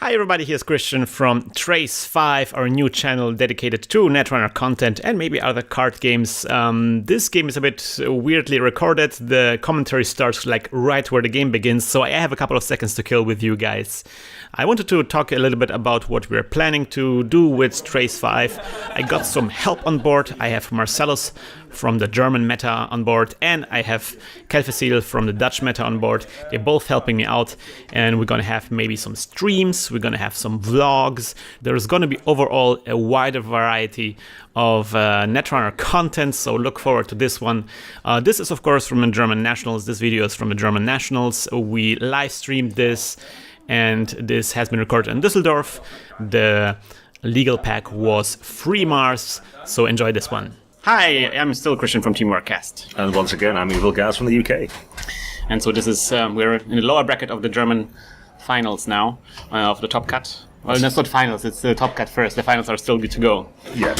Hi everybody, here's Krystian from Trace 5, our new channel dedicated to Netrunner content and maybe other card games. This game is a bit weirdly recorded. The commentary starts like right where the game begins, so I have a couple of seconds to kill with you guys. I wanted to talk a little bit about what we're planning to do with Trace 5. I got some help on board. I have Marcellus from the German meta on board, and I have Kelfecil from the Dutch meta on board. They're both helping me out, and we're gonna have maybe some streams, we're gonna have some vlogs. There's gonna be overall a wider variety of Netrunner content, so look forward to this one. This is of course from the German Nationals. This video is from the German Nationals. We live streamed this, and this has been recorded in Düsseldorf. The legal pack was free Mars, so enjoy this one. Hi, I'm still Krystian from Team Warcast. And once again, I'm Evil Gaz from the UK. And so this is, we're in the lower bracket of the German finals now, of the top cut. Well, that's not finals, it's the top cut first. The finals are still good to go. Yeah.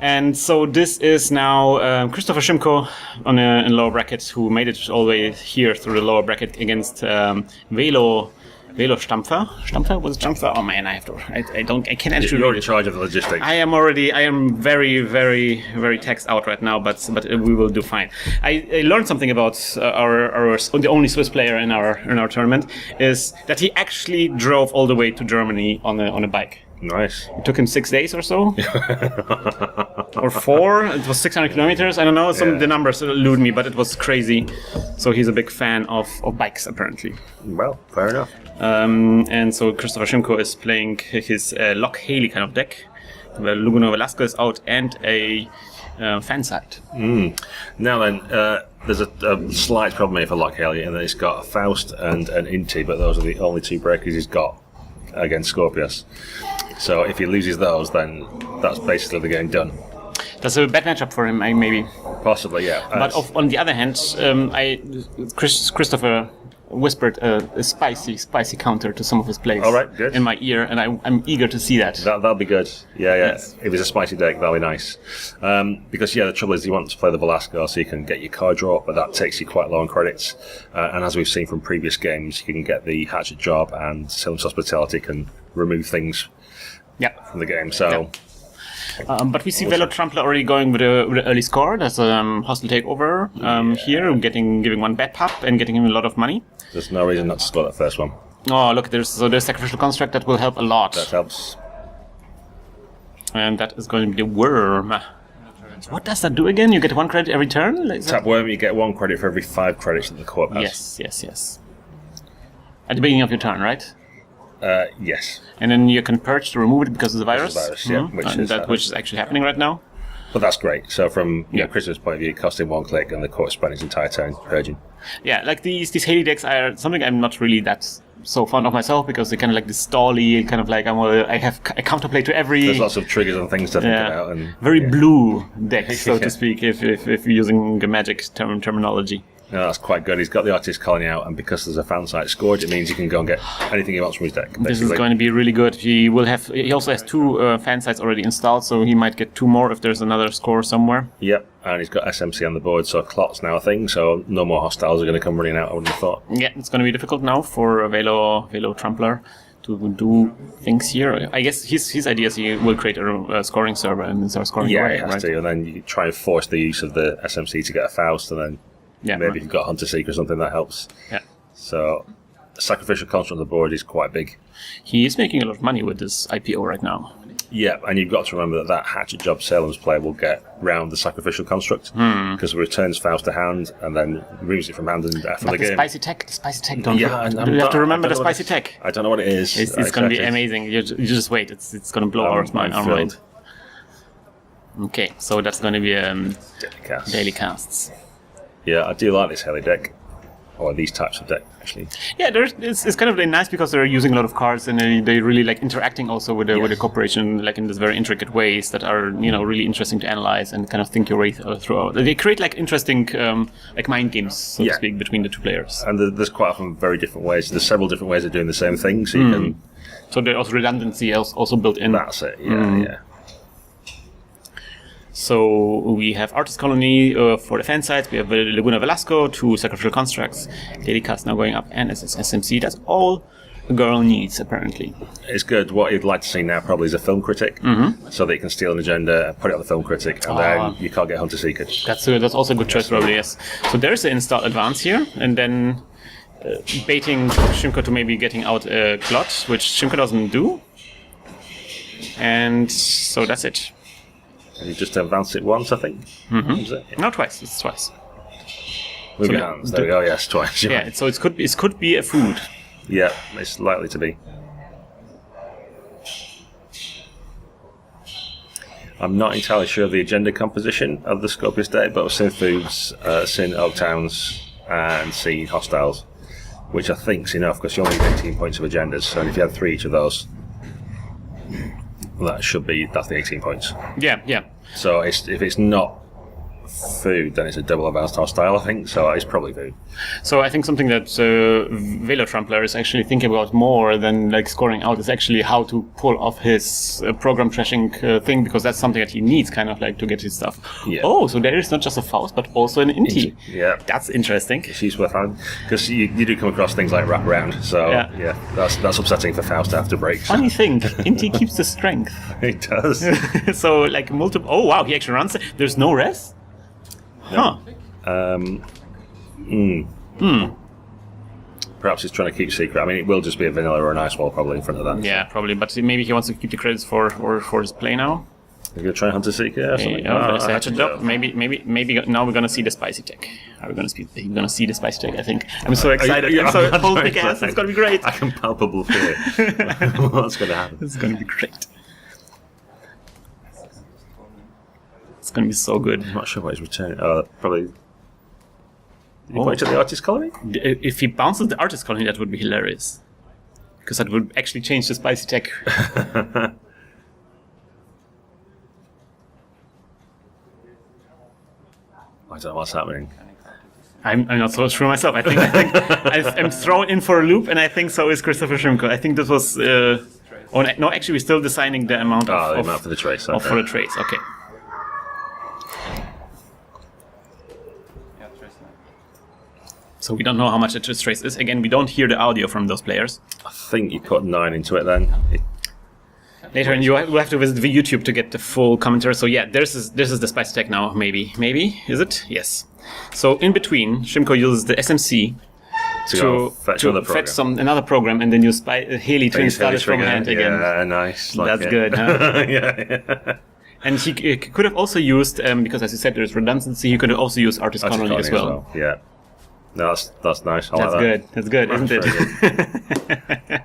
And so this is now Christopher Shimko in lower bracket, who made it all the way here through the lower bracket against Velotrampler? Was it Stampfer? Oh man, I can't actually. You're in charge of the logistics. I am very, very, very taxed out right now, but we will do fine. I learned something about the only Swiss player in our tournament, is that he actually drove all the way to Germany on a bike. Nice. It took him 6 days or so. Or 4. It was 600 kilometers. I don't know. The numbers elude me, but it was crazy. So he's a big fan of bikes, apparently. Well, fair enough. And so Christopher Shimko is playing his Lock Haley kind of deck, where Velasco is out and a fan side. Now then, there's a slight problem here for Lock Haley, and it's got a Faust and an Inti, but those are the only two breakers he's got against Skorpios. So if he loses those, then that's basically the game done. That's a bad matchup for him, maybe. Possibly, yeah. But on the other hand, Christopher whispered a spicy counter to some of his plays. All right, good. In my ear, and I'm eager to see that. That'll be good. Yeah. Yes. If it's a spicy deck, that'll be nice. Because the trouble is you want to play the Velasco so you can get your card draw, but that takes you quite low on credits. And as we've seen from previous games, you can get the Hatchet Job, and Silent Hospitality can remove things from the game. So. But we see Velotrampler already going with the early score. That's a hostile takeover here, giving one bad pup and getting him a lot of money. There's no reason not to score that first one. Oh, look, there's Sacrificial Construct that will help a lot. That helps. And that is going to be the Worm. So what does that do again? You get 1 credit every turn? Tap Worm, you get 1 credit for every 5 credits that the corp has. Yes. At the beginning of your turn, right? Yes. And then you can purge to remove it because of the virus? Which is actually happening right now. But that's great. So from Chris's point of view, it cost him 1 click and the court spent his entire turn purging. Yeah, like these Haley decks are something I'm not really that so fond of myself, because they're kind of like this stally, kind of like I have a counterplay to every... There's lots of triggers and things to think about. And, very blue deck, so to speak, if you're using the Magic terminology. No, that's quite good. He's got the Artist Colony out, and because there's a fan site Scourge, it means he can go and get anything he wants from his deck. Basically. This is going to be really good. He also has 2 fan sites already installed, so he might get 2 more if there's another score somewhere. Yep, and he's got SMC on the board, so Clot's now a thing, so no more hostiles are going to come running out, I wouldn't have thought. Yeah, it's going to be difficult now for Velotrampler to do things here. I guess his idea is he will create a scoring server and start scoring away, he has to, and then you try and force the use of the SMC to get a Faust, and then maybe if you've got Hunter Seeker or something, that helps. Yeah. So, the Sacrificial Construct on the board is quite big. He is making a lot of money with this IPO right now. Yeah, and you've got to remember that Hatchet Job Salem's player will get round the Sacrificial Construct, because it returns Faust to hand and then removes it from hand and from the game. The spicy tech, don't you have to remember the spicy tech. I don't know what it is. It's going to be amazing. You just wait. It's going to blow our mind. Okay, so that's going to be daily casts. Yeah, I do like this Haley deck, or these types of deck, actually. Yeah, it's kind of really nice because they're using a lot of cards, and they really like interacting also with the corporation, like in this very intricate ways that are really interesting to analyze and kind of think your way through. They create like interesting like mind games, so to speak, between the 2 players. And there's quite often very different ways. There's several different ways of doing the same thing, so you can. So there's also redundancy also built in. That's it. Yeah. So we have Artist Colony for the fan sites, we have Laguna Velasco, 2 Sacrificial Constructs, Daily Cast now going up, and SMC. That's all girl needs, apparently. It's good. What you'd like to see now probably is a film critic, so that you can steal an agenda, put it on the film critic, and then you can't get Hunter Seeker. That's also a good choice, probably, yes. So there's the install advance here, and then baiting Shimko to maybe getting out a Clot, which Shimko doesn't do. And so that's it. And you just advance it once, I think. Is it? Yeah. No, twice. It's twice. Move your hands. There we go. Yes, twice. Yeah. So it could be a food. Yeah, it's likely to be. I'm not entirely sure of the agenda composition of the Skorpios deck, but I've seen foods, seen Oak Towns, and seen hostiles, which I think's enough because you only need 18 points of agendas. So if you had 3 each of those, that's the 18 points. Yeah. So if it's not food, then it's a double advanced hostile, I think. So it's probably food. So I think something that Velotrampler is actually thinking about more than like scoring out is actually how to pull off his program trashing thing, because that's something that he needs kind of like to get his stuff. Yeah. Oh, so there is not just a Faust, but also an Inti. Yeah. That's interesting. She's worth having. Because you do come across things like wraparound. So yeah that's upsetting for Faust to have to break. Funny thing, Inti keeps the strength. It does. So like multiple. Oh wow, he actually runs. There's no rest. No. Perhaps he's trying to keep secret. I mean, it will just be a vanilla or an ice wall probably in front of that. Yeah, probably. But maybe he wants to keep the credits for his play now. You're going to try Hunter Seeker or something? Maybe now we're going to see the spicy tech. We're going to see the spicy tech, I think. I'm so excited. I'm so full big ass. It's going to be great. I can palpably feel what's going to happen. It's going to be great. It's going to be so good. I'm not sure what he's returning. Probably. Did he point at the artist colony? If he bounces the artist colony, that would be hilarious. Because that would actually change the spicy tech. I don't know what's happening. I'm not so sure myself. I think I'm thrown in for a loop, and I think so is Christopher Shimko. I think this was. No, actually, we're still deciding the amount of. The amount for the trace. Okay. For the trace, okay. So we don't know how much the trace is. Again, we don't hear the audio from those players. I think you put 9 into it then. Later, and we'll have to visit the YouTube to get the full commentary. So yeah, this is the spice tech now. Maybe is it? Yes. So in between, Shimko uses the SMC to fetch another program, and then use Haley to install it from hand again. Yeah, nice. That's good, huh? yeah. And he could have also used, because as you said, there's redundancy. He could have also used Artist Colony as well. Yeah. No, that's nice. I like that. Good. That's good, isn't it?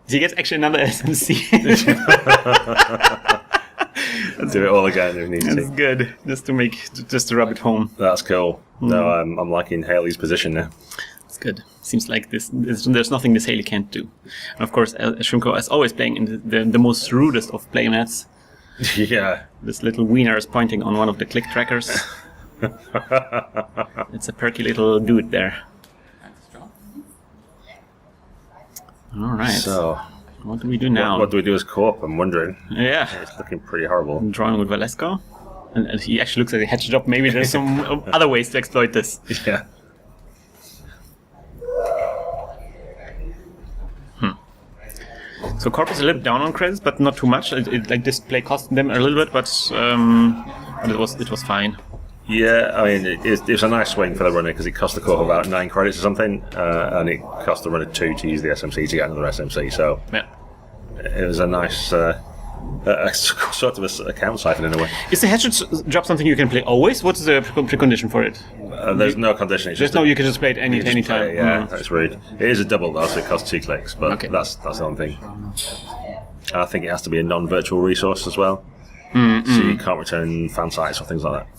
He gets actually another SMC. Let's do it all again if we need to. That's good. Just to rub it home. That's cool. No, I'm liking Haley's position now. That's good. Seems like there's nothing this Haley can't do. And of course, Shimko is always playing in the most rudest of playmats. Yeah. This little wiener is pointing on one of the click trackers. It's a perky little dude there. All right. So, what do we do now? What do we do as co-op? I'm wondering. Yeah. It's looking pretty horrible. I'm drawing with Velasco. And he actually looks like a hedge job. Maybe there's some other ways to exploit this. Yeah. So Corp is a little down on credits, but not too much. Like this play cost them a little bit, but it was fine. Yeah, I mean, it was a nice swing for the runner because it cost the Corp about 9 credits or something, and it cost the runner 2 to use the SMC to get another SMC. So yeah. It was a nice sort of a count siphon in a way. Is the hedge drop something you can play always? What's the precondition for it? There's no condition. You can just play it any time. Yeah, that's rude. It is a double though, so it costs 2 clicks, but that's the only thing. I think it has to be a non-virtual resource as well, so you can't return fan sites or things like that.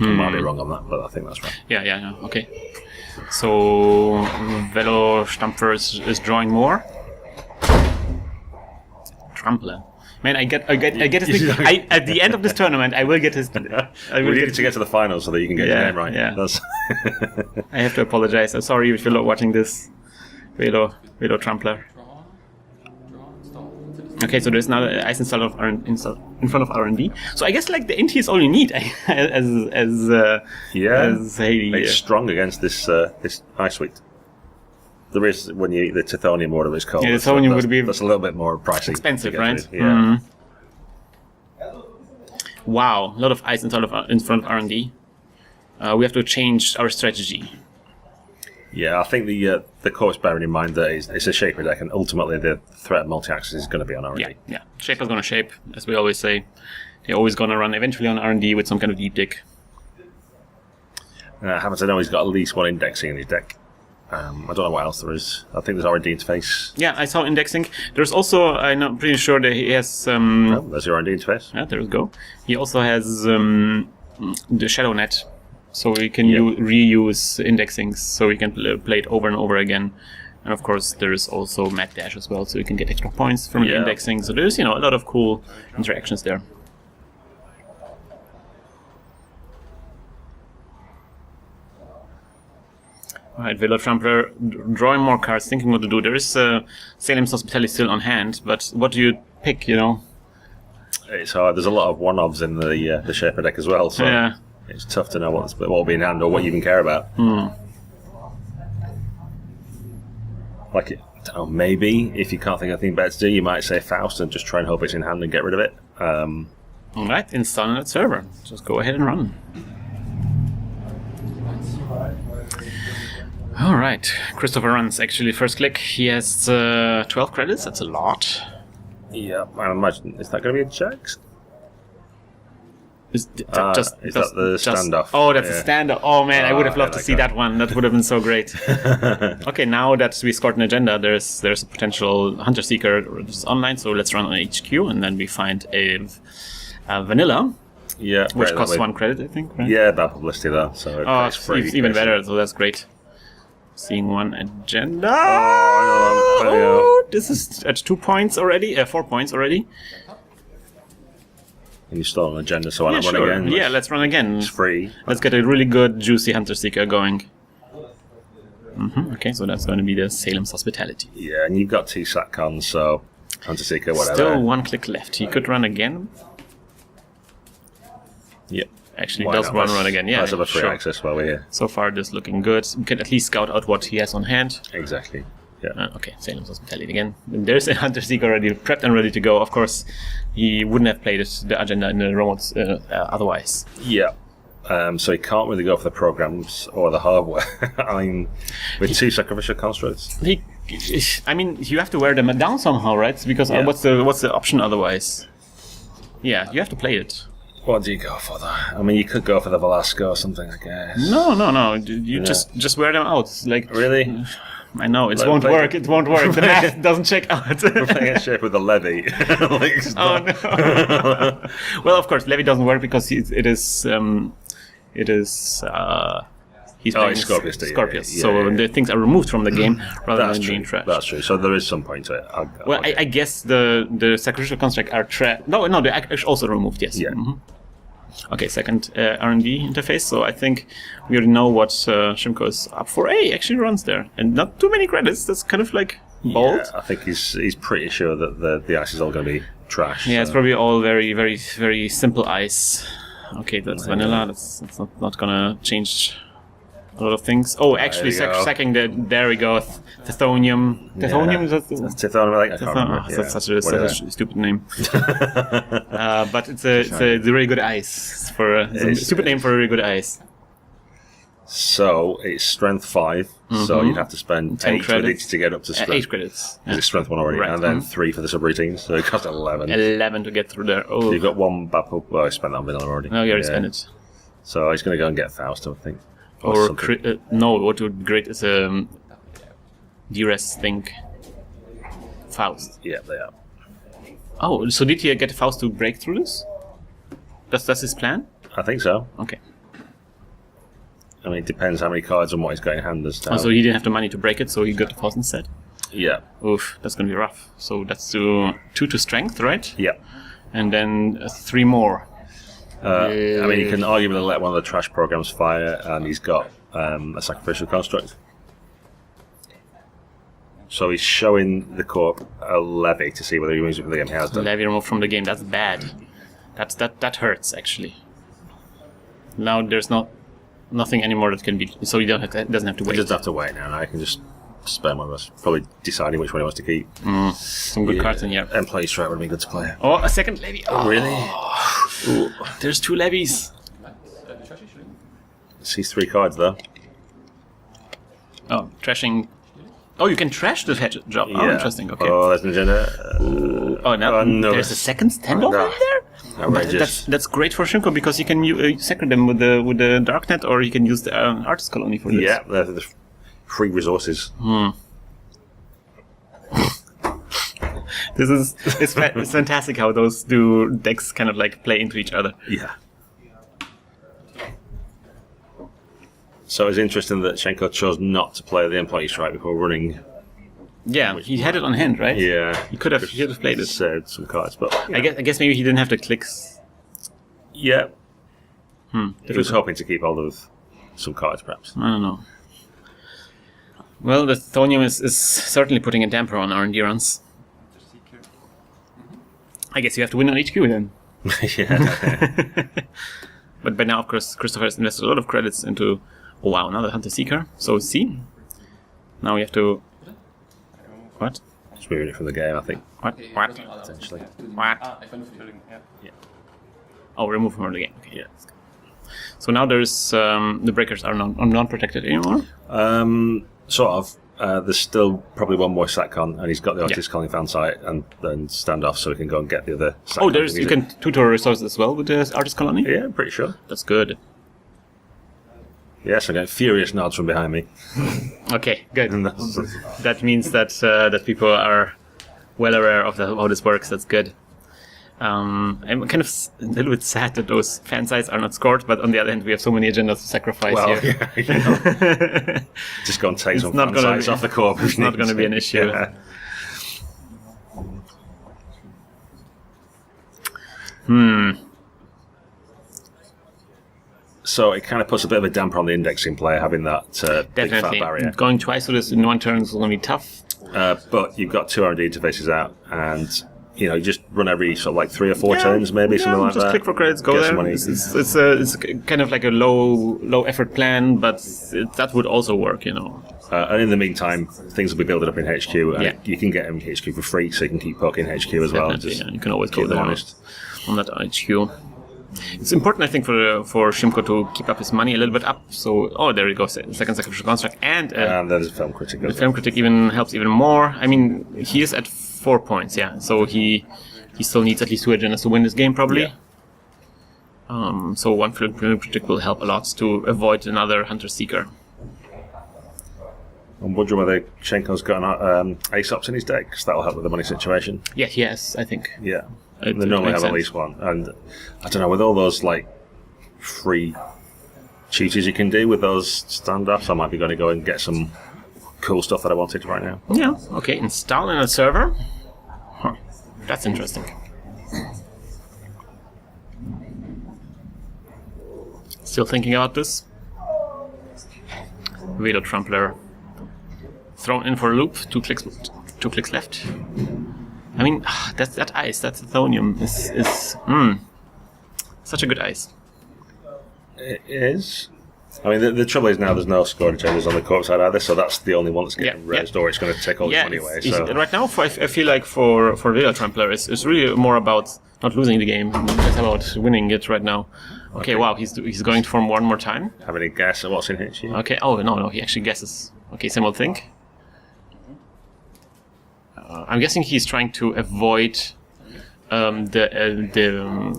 I might be wrong on that, but I think that's right. Yeah, okay. So Velotrampler is drawing more. Trampler. Man, I get his nickname. At the end of this tournament, I will get his. We need to get to the finals so that you can get your name right. Yeah. I have to apologize. I'm sorry if you're watching this, Velotrampler. Okay, so there's now ice installed in front of R&D. So I guess like the int is all you need as Haley. It's strong against this ice suite. There is, when you eat the Tithonium, whatever it's called. Yeah, the Tithonium would be... That's a little bit more pricey. Expensive, right? Yeah. Wow, a lot of ice installed in front of R&D. We have to change our strategy. Yeah, I think the course bearing in mind that it's a shaper deck, and ultimately the threat of multi-axis is going to be on R&D. Yeah. Shaper's going to shape, as we always say. They're always going to run eventually on R&D with some kind of deep dick. Happens to know he's got at least one indexing in his deck. I don't know what else there is. I think there's R&D interface. Yeah, I saw indexing. There's also, I'm pretty sure that he has... Well, there's your R&D interface. Yeah, there we go. He also has the Shadow Net. So we can reuse indexings, so we can play it over and over again. And of course, there's also Mad Dash as well, so you can get extra points from the indexing. So there's, a lot of cool interactions there. Alright, Velotrampler, drawing more cards, thinking what to do. There is Salem's Hospitality still on hand, but what do you pick, It's hard. There's a lot of one-offs in the Shaper deck as well, so it's tough to know what will be in hand or what you even care about. Like, I don't know, maybe if you can't think of anything better to do, you might say Faust and just try and hope it's in hand and get rid of it. Alright, install that server. Just go ahead and run. Alright, Christopher runs actually first click. He has 12 credits, that's a lot. Yeah, I imagine. Is that going to be a checks? Is that the standoff? Oh, that's a standoff. Oh man, I would have loved to see that one. That would have been so great. Okay, now that we scored an agenda, there's a potential Hunter Seeker online, so let's run on HQ, and then we find a vanilla. Yeah, which costs 1 credit, I think. Right? Yeah, bad publicity though. So it's free, even better. So that's great. Seeing one agenda. This is at 2 points already. 4 points already. And you start an agenda, so why not run again? Yeah, let's run again. It's free. Let's get a really good, juicy Hunter Seeker going. Okay, so that's going to be the Salem's Hospitality. Yeah, and you've got 2 SatCons, so Hunter Seeker, whatever. Still 1 click left. He could run again. Yep. Actually, he does run again. Yeah, let's have a free access while we're here. So far, this looking good. We can at least scout out what he has on hand. Exactly. Yeah. Okay, Salem's Hospitality again. And there's a Hunter Seeker already prepped and ready to go. Of course, he wouldn't have played the agenda in the remote otherwise. Yeah. So he can't really go for the programs or the hardware. I mean, with 2 sacrificial constructs. You have to wear them down somehow, right? Because what's the option otherwise? Yeah, you have to play it. What do you go for, though? I mean, you could go for the Velasco or something, I guess. No. You just wear them out. Like really? I know, it won't work. It won't work. The math doesn't check out. We're playing a shape with a Levy. Oh no! Well, of course, Levy doesn't work because he's playing Skorpios. Skorpios. So the things are removed from the game rather than being trashed. That's true. So there is some point to it. I guess the sacrificial construct are trashed. No, they're actually also removed. Yes. Yeah. Okay, second R&D interface. So I think we already know what Shimko is up for. Hey, actually runs there, and not too many credits. That's kind of like bold. Yeah, I think he's pretty sure that the ice is all going to be trash. Yeah, it's probably all very, very, very simple ice. Okay, that's vanilla. That's not gonna change a lot of things. Oh, actually, sacking there we go. Tithonium. Tithonium is that? That's Tithonium. I can't remember. That's such a stupid name. But it's a really good ice it's a stupid name for a really good ice. So it's strength 5. So you'd have to spend 8 credits to get up to strength. 8 credits. Because it's strength 1 already, right. And then 3 for the subroutines. So it costs 11. 11 to get through there. Oh, so you've got 1 battle. Well, I spent that on vanilla already. No, you already spent it. So he's going to go and get Faust, I think. Or no, what would be great is Duress think Faust. Yeah, they are. Oh, so did he get Faust to break through this? That's his plan? I think so. Okay. I mean, it depends how many cards and what he's got in hand as to so he didn't have the money to break it, so he got the Faust instead? Yeah. Oof, that's gonna be rough. So that's 2 to strength, right? Yeah. And then 3 more. I mean, you can arguably let one of the trash programs fire, and he's got a sacrificial construct. So he's showing the corp a levy to see whether he moves it from the game. He has done. Levy removed from the game. That's bad. That hurts actually. Now there's nothing anymore that can be. So he doesn't have to wait. He doesn't have to wait now. I can just spend one of us. Probably deciding which one he wants to keep. Some good cards in here. Employee strike would be good to play. Oh, a second levy. Oh, Really? Ooh. There's 2 levies. Sees 3 cards though. Oh, trashing. Oh, you can trash the hedge job. Oh, interesting. Okay. Oh, that's an agenda. Oh, now no. there's a second standoff No. in there. Outrageous. That's great for Shimko because you can second them with the Darknet, or you can use the Artist Colony for this. Yeah, they're the free resources. It's fantastic how those 2 decks kind of like play into each other. Yeah. So it's interesting that Shimko chose not to play the employee strike before running. Yeah, he had it on hand, right? Yeah, He could have played it. Saved some cards, but I guess maybe he didn't have the clicks. yeah, he was hoping to keep hold of some cards, perhaps. I don't know. Well, the Thonium is certainly putting a damper on our endurance. I guess you have to win on HQ then. Yeah, But by now, of course, Christopher has invested a lot of credits into... Oh wow, another Hunter Seeker. So see? Now we have to... What? just moving it from the game, I think. What? Essentially, What? Oh, remove from the game. Okay, yeah. So now there's... the breakers are non-protected anymore? Sort of. There's still probably one more SATCON, and he's got the Artist Colony fan site and then standoff, so we can go and get the other SATCON. Oh, you can tutor resources as well with the Artist Colony? Yeah, I'm pretty sure. That's good. Yes, I get furious nods from behind me. Okay, good. And that's, That means that that people are well aware of how this works. That's good. I'm kind of a little bit sad that those fan sites are not scored, but on the other hand, we have so many agendas to sacrifice here. yeah, you know, just go and take some fan sites off the corp. It's not going to be an issue. Yeah. So it kind of puts a bit of a damper on the indexing player having that big fat Definitely. barrier. Going twice with this in one turn is going to be tough. But you've got 2 R&D interfaces out, and you know, you just run every sort of like 3 or 4 turns, maybe something like just that. click for credits, go Get there. some money. It's kind of like a low effort plan, but that would also work, you know. And in the meantime, things will be building up in HQ, and you can get them in HQ for free, so you can keep poking HQ as well. Definitely, Just you can always go keep them there honest. on that HQ. It's important, I think, for Shimko to keep up his money a little bit up. So, there he goes, second sacrificial construct, and there's a film critic. the film critic even helps even more. I mean, he is at 4 points, so he still needs at least 2 agendas to win this game, probably. Yeah. So one film critic will help a lot to avoid another Hunter Seeker. I'm wondering whether Shenko's got an Ace-Ops in his deck, because that'll help with the money situation. Yeah, yes, I think. Yeah. It They normally makes have at sense. least one. And I don't know, with all those like free cheaties you can do with those standoffs, I might be going to go and get some cool stuff that I wanted right now. Yeah, okay, install in a server. Huh. That's interesting. Still thinking about this? Velotrampler thrown in for a loop, 2 clicks left. I mean, that's that ice, that Thonium is such a good ice. It is. I mean, the trouble is now there's no scoring changes on the corp side either, so that's the only one that's getting raised, or it's going to take all this money away. So. Right now, I feel like for Velotrampler, it's really more about not losing the game, it's about winning it right now. Okay, wow, he's going for one more time. Have any guess at what's in HQ? Okay, oh, no, he actually guesses. Okay, Sam will think. I'm guessing he's trying to avoid the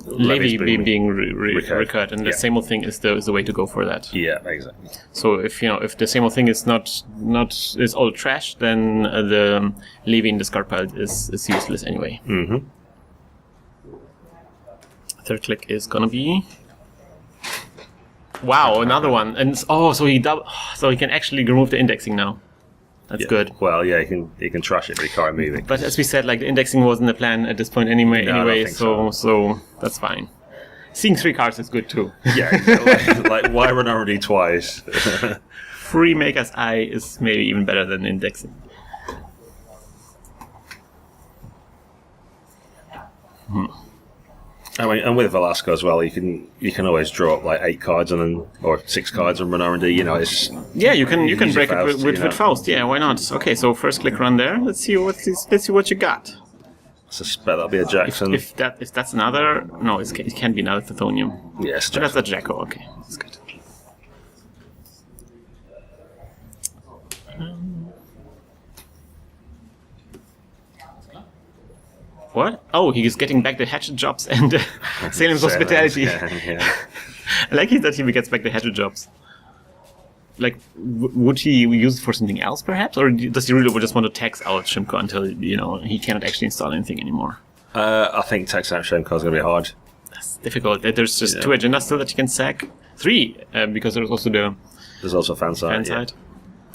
levy being recurred, and the Samel thing is the way to go for that. Yeah, exactly. So if the Samel thing is not is all trash, then the levy in the discard pile is useless anyway. Mm-hmm. Third click is gonna be. Wow, another one, and so he can actually remove the indexing now. That's good. Well, yeah, he can trash it, but he can't move it. But as we said, like the indexing wasn't the plan at this point anyway. No, I don't think so that's fine. Seeing 3 cards is good too. Yeah, like why run already twice? Free Maker's Eye is maybe even better than indexing. I mean, and with Velasco as well, you can always draw up like 8 cards or 6 cards and run R&D. You know, it's you can break Faust, it with Faust. Yeah, why not? Okay, so first click run there. Let's see what you got. I suspect that'll be a Jackson. If that's another, no, it can't be another Thethonium. Yes, so that's a Jacko. Okay, that's good. What? Oh, he's getting back the hatchet jobs and Salem's hospitality. Yeah. I like it that he gets back the hatchet jobs. Like, would he use it for something else, perhaps? Or does he really just want to tax out Shimko until, he cannot actually install anything anymore? I think taxing out Shimko is going to be hard. That's difficult. There's just 2 agendas still that you can sack. 3, because there's also There's also fan side. Fan side.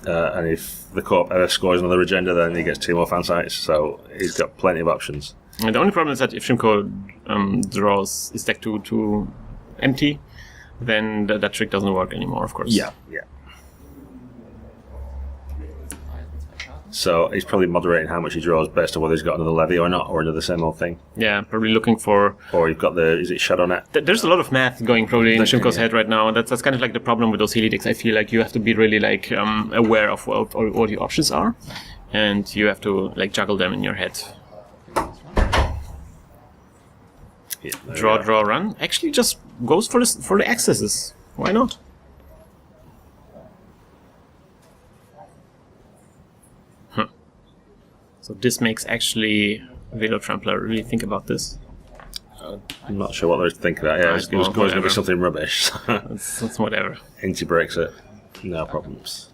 And if the co-op ever scores another agenda, then he gets 2 more fan sites. So he's got plenty of options. And the only problem is that if Shimko draws his deck to empty, then that trick doesn't work anymore, of course. Yeah. So he's probably moderating how much he draws based on whether he's got another levy or not, or another same old thing. Yeah, probably looking for... Or you've got is it Shadow Net? There's a lot of math going probably in Shimko's head right now. That's kind of like the problem with those Haley decks. I feel like you have to be really aware of what all your options are, and you have to juggle them in your head. Yeah, Draw, run. Actually, just goes for the accesses. Why not? So this makes actually Velotrampler really think about this. I'm not sure what they're thinking about. Yeah, it was going to be something rubbish. That's whatever. Inti breaks it. No problems.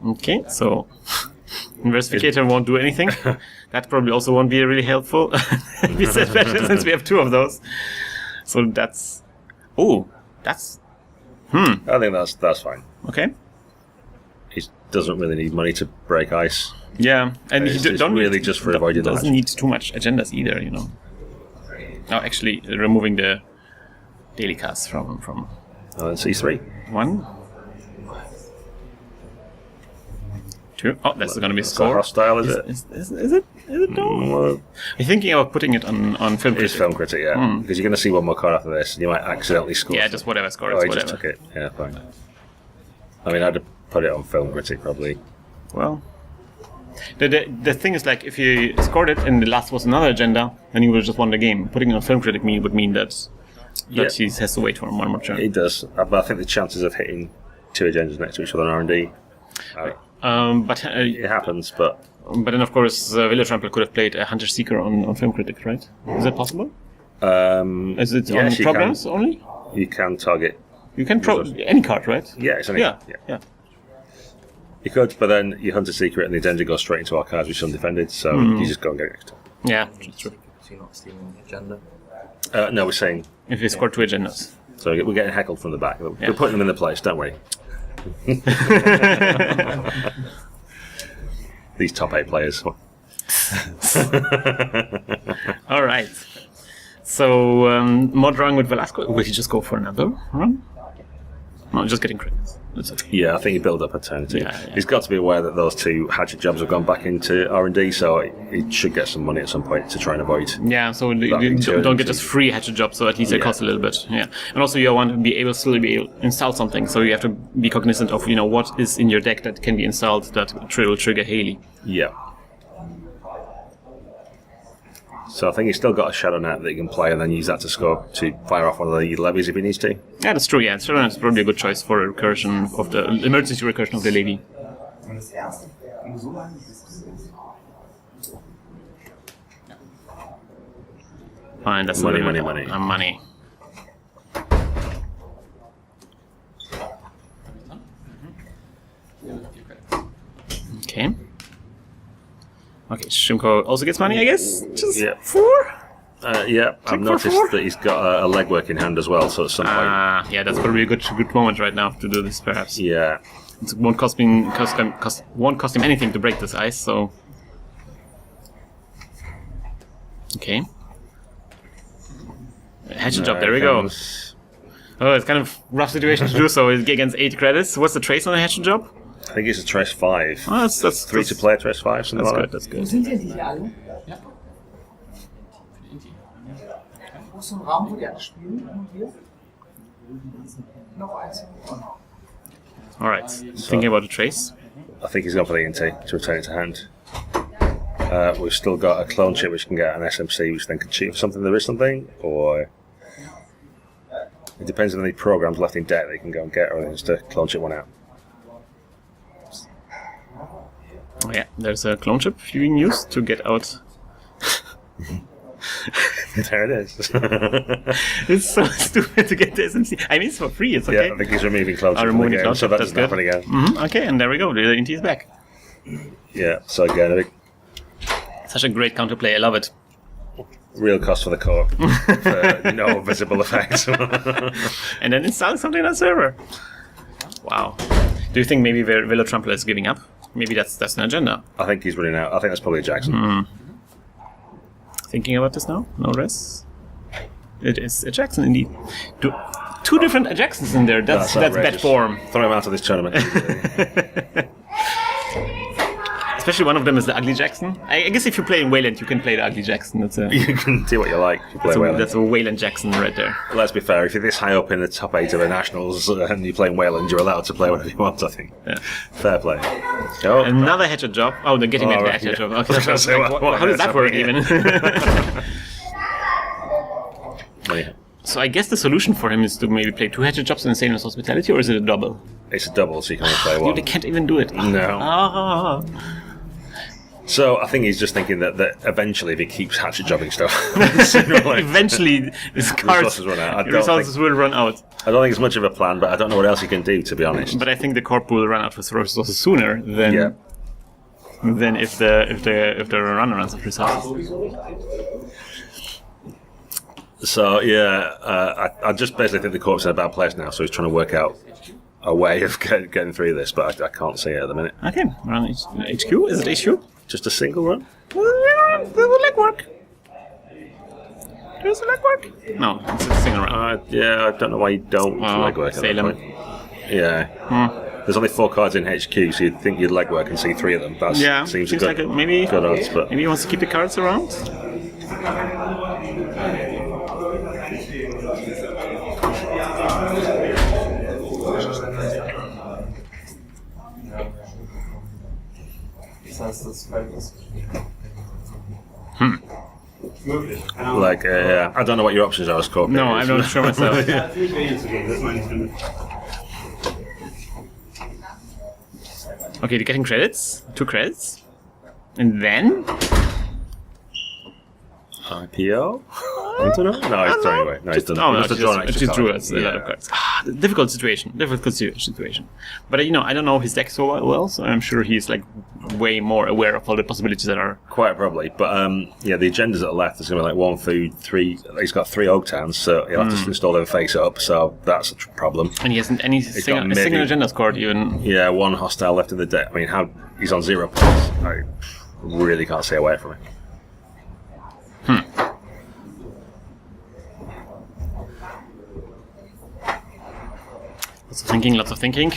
Okay, so Investigator won't do anything. That probably also won't be really helpful. Especially since we have 2 of those. So that's... Oh, that's... I think that's fine. Okay. He doesn't really need money to break ice. Yeah, and it's just for avoiding that. Doesn't need too much agendas either, Now, actually, removing the daily cast from. Oh, and C3. 1, 2. Oh, that's going to be a score. Hostile, is it? Is it? No. I'm thinking about putting it on Film Critic. It's Film Critic, yeah. Because you're going to see one more card after this, and you might accidentally score. Yeah, just whatever score. Oh, it's he whatever. just took it. Yeah, fine. I mean, I'd have put it on Film Critic probably. Well, the thing is, if you scored it and the last was another agenda, then you would have just won the game. Putting it on Film Critic would mean that he has to wait for 1 more turn. It does, but I think the chances of hitting 2 agendas next to each other in R&D. But It happens, but then of course Velotrampler could have played a Hunter Seeker on Film Critic, right? Is that possible? Is it on problems only? You can target. You can any card, right? Yeah, it's only. Yeah. You could, but then you Hunter Secret and the agenda goes straight into our cards, which is undefended, so you just go and get it. Yeah, that's true. So you're not stealing the agenda? No, we're saying... If you score 2 agendas. So we're getting heckled from the back. We're putting them in the place, don't we? These top 8 players. All right. So, more drawing with Velasco. Will he just go for another run? No, just getting credits. That's okay. Yeah, I think he built up a turn too. Yeah. He's got to be aware that those 2 hatchet jobs have gone back into R&D, so he should get some money at some point to try and avoid. Yeah, so you don't get just free hatchet jobs, so at least it costs a little bit. Yeah, and also you want to be able to install something, so you have to be cognizant of what is in your deck that can be installed that will trigger Haley. Yeah. So I think he's still got a Shadow Net that he can play and then use that to fire off one of the levies if he needs to. Yeah, that's true. Yeah, Shadow Net is probably a good choice for a recursion of the emergency recursion of the levy. Fine, that's Money. Money. Okay. Okay, Shimko also gets money, I guess? Just 4? Yeah, I've noticed that he's got a legwork in hand as well, so at some point... yeah, that's probably a good moment right now to do this, perhaps. Yeah. It won't cost him anything to break this ice, so... Okay. Hatchet job, there we go. Oh, it's kind of rough situation to do so against 8 credits. What's the trace on a hatchet job? I think it's a Trace 5. Oh, that's 3 to play, Trace 5, something like that. That's good. Sind Sie endlich hier alle? Ja. Für die Inti. Wo ist so ein Raum, wo die alle spielen? Hier? Noch eins. All right. Thinking about a trace. I think he's gone for the ENT to return it to hand. We've still got a clone chip which can get an SMC, which then can cheat for something. There is something, or it depends on the programs left in deck they can go and get, or just to clone chip one out. Oh yeah, there's a clone chip you can use to get out. There it is. It's so stupid to get the SMC. I mean, it's for free. It's okay. Yeah, I think he's removing clone chip from the game, so that doesn't happen again. Okay, and there we go. The ENT is back. Yeah, so again, a big Such a great counterplay. I love it. real cost for the corp for no visible effects. And then install something on the server. Wow. Do you think maybe Velotrampler is giving up? Maybe that's an agenda. I think he's running out. I think that's probably a Jackson. Thinking about this now? No rest? It is a Jackson indeed. Two different Jacksons in there. That's bad outrageous. form. Throw him out of this tournament. Especially one of them is the Ugly Jackson. I guess if you play in Wayland, you can play the Ugly Jackson. You can do what you like if you play Wayland. That's a Wayland Jackson right there. Let's be fair, if you're this high up in the top 8 of the Nationals and you're playing Wayland, you're allowed to play whatever you want, I think. Yeah. Fair play. Oh, Another headshot job. Oh, they're getting back to headshot job. Okay, how does that work even? Yeah. So I guess the solution for him is to maybe play 2 headshot jobs in the same as Hospitality, or is it a double? It's a double, so you can only play one. They can't even do it. No. Ah. So I think he's just thinking that eventually if he keeps hatchet jobbing stuff, sooner or later, Eventually, his cards resources run out. resources will run out. I don't think it's much of a plan, but I don't know what else he can do, to be honest. But I think the corp will run out of resources sooner than if the runner runs out of resources. So I just basically think the corp's in a bad place now, so he's trying to work out a way of getting through this, but I can't see it at the minute. Okay, run HQ. Is it HQ? Just a single run? There's a legwork. There's a legwork. No, it's a single run. I don't know why you don't legwork at that Salem. point. Yeah. There's only 4 cards in HQ, so you'd think you'd legwork and see 3 of them. That seems good, like maybe good odds, but maybe he wants to keep the cards around. I don't know what your options are as Skorpios. No, I'm not sure myself. Okay, they're getting credits. 2 credits. And then? IPO? I don't know. No, he's throwing away. No, he's done. She drew us a lot of cards. Difficult situation. But I don't know his deck so well, so I'm sure he's like way more aware of all the possibilities that are. Quite probably, but the agendas that are left is going to be like 1 food, 3. He's got 3 Oak Towns, so he'll have to install them face up. So that's a problem. And he hasn't any single agenda scored even. Yeah, 1 hostile left in the deck. I mean, he's on 0 points. I really can't stay away from it. Lots of thinking.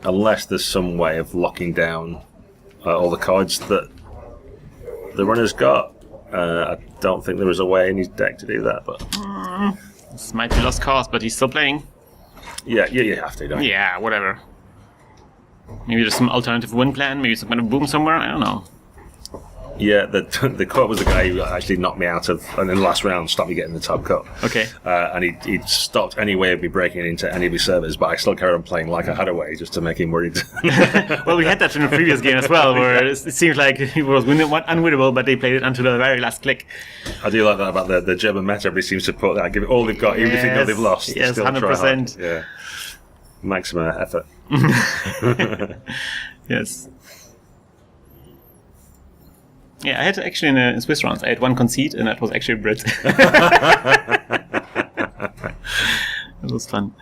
Unless there's some way of locking down all the cards that the runner's got. I don't think there is a way in his deck to do that, but... This might be lost cause, but he's still playing. Yeah, you have to, don't you? Yeah, whatever. Maybe there's some alternative win plan, maybe some kind of boom somewhere, I don't know. Yeah, the cut was the guy who actually knocked me out of, and in the last round stopped me getting the top cut. Okay. And he'd stopped any way of me breaking into any of his servers, but I still carried on playing like I had a way just to make him worried. Well, we had that in the previous game as well, where it seemed like he was unwinnable, but they played it until the very last click. I do like that about the German meta. Everybody seems to put that, give it all they've got, even if they know they've lost. Yes, still 100%. try hard. Yeah. Maximum effort. Yes. Yeah, I had actually in Swiss rounds, I had 1 concede, and that was actually Brit. It was fun.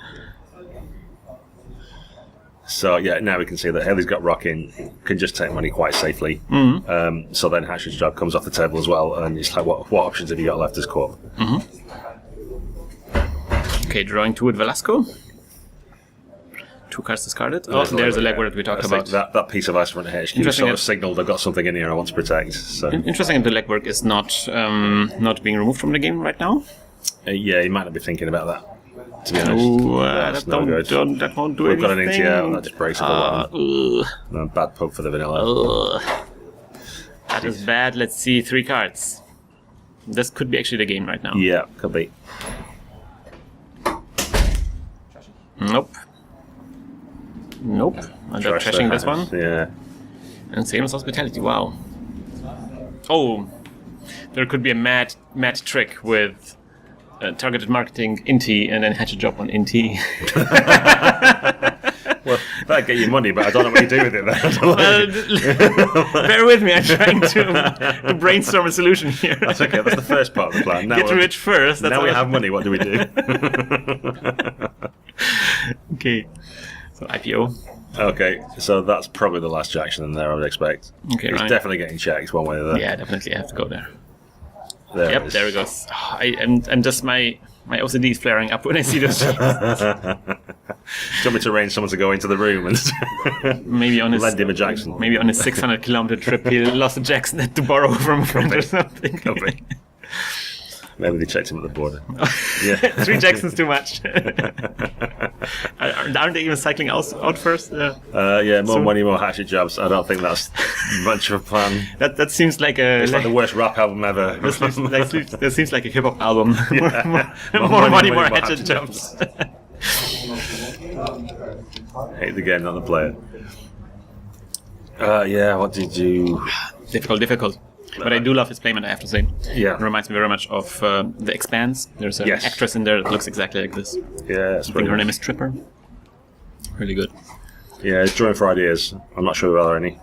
So yeah, now we can see that Haley's got rocking, can just take money quite safely. So then Hatcher's job comes off the table as well, and it's like, what options have you got left as corp? Okay, drawing 2 with Velasco. 2 cards discarded. Oh, there's a legwork we talked about. That piece of ice front HQ sort of signaled I've got something in here I want to protect. So. Interesting that the legwork is not being removed from the game right now. Yeah, you might not be thinking about that. To be honest, that won't do We've got an anything. NTL, that's breakable. No, bad pub for the vanilla. That is bad. Let's see, 3 cards. This could be actually the game right now. Yeah, could be. Nope. I'm just trashing this one. Yeah. And same as hospitality. Wow. Oh, there could be a mad trick with targeted marketing Inti and then hatch a job on Inti. Well, that'd get you money, but I don't know what you do with it then. Bear with me, I'm trying to brainstorm a solution here. That's okay, that's the first part of the plan. Now Get rich first. That's now we have money, what do we do? Okay, so IPO. Okay, so that's probably the last Jackson in there, I would expect. Okay, He's right. definitely getting checks one way or the other. Yeah, definitely I have to go there. There There it goes. Oh, I'm just my OCD is flaring up when I see this. Do you want me to arrange someone to go into the room and Maybe on his lend him a Jackson? Maybe on a 600-kilometer trip, he lost a Jackson to borrow from a friend or something. Maybe they checked him at the border. Yeah. 3 Jacksons too much. Aren't they even cycling out first? More money, more hatchet jobs. I don't think that's much of a plan. That seems like a. It's like the worst rap album ever. That seems like a hip hop album. Yeah. More money, more hatchet jumps. Hate the game, not the player. What did you... Difficult. But I do love his playment, I have to say. Yeah. It reminds me very much of The Expanse. There's an actress in there that looks exactly like this. Yeah, I think her name is Tripper. Really good. Yeah, he's drawing for ideas. I'm not sure there are any.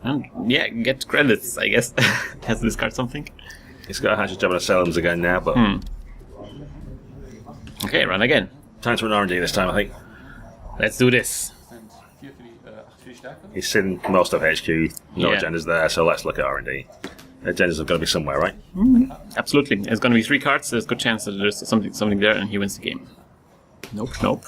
And get credits, I guess. Has to discard something. He's got a hatchet job and a Salem's again now, but... Okay, run again. Time to an R&D this time, I think. Let's do this. He's seen most of HQ. No Yeah. agendas there, so let's look at R&D. Agendas have got to be somewhere, right? Absolutely. It's going to be 3 cards. There's a good chance that there's something there and he wins the game. Nope.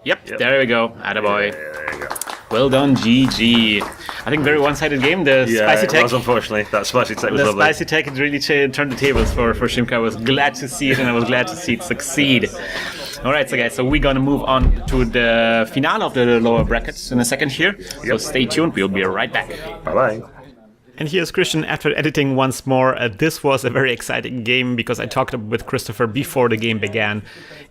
Yep. There we go. Attaboy. There you go. Well done, GG. I think very one-sided game. The spicy it tech. was, unfortunately. That spicy tech was The lovely. spicy tech really turned the tables for Shimko. I was glad to see it, and I was glad to see it succeed. All right, so guys, we're gonna move on to the finale of the lower brackets in a second here. So stay tuned. We'll be right back. Bye-bye. And here's Krystian after editing once more. This was a very exciting game because I talked with Christopher before the game began,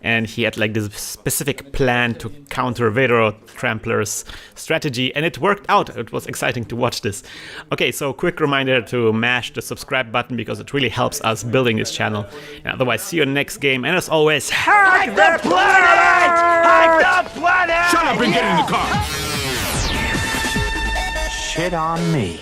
and he had like this specific plan to counter Velotrampler's strategy, and it worked out. It was exciting to watch this. Okay, so quick reminder to mash the subscribe button because it really helps us building this channel. And otherwise, see you next game, and as always, hack the planet! Hack the planet! Shut up and get in the car! Shit on me.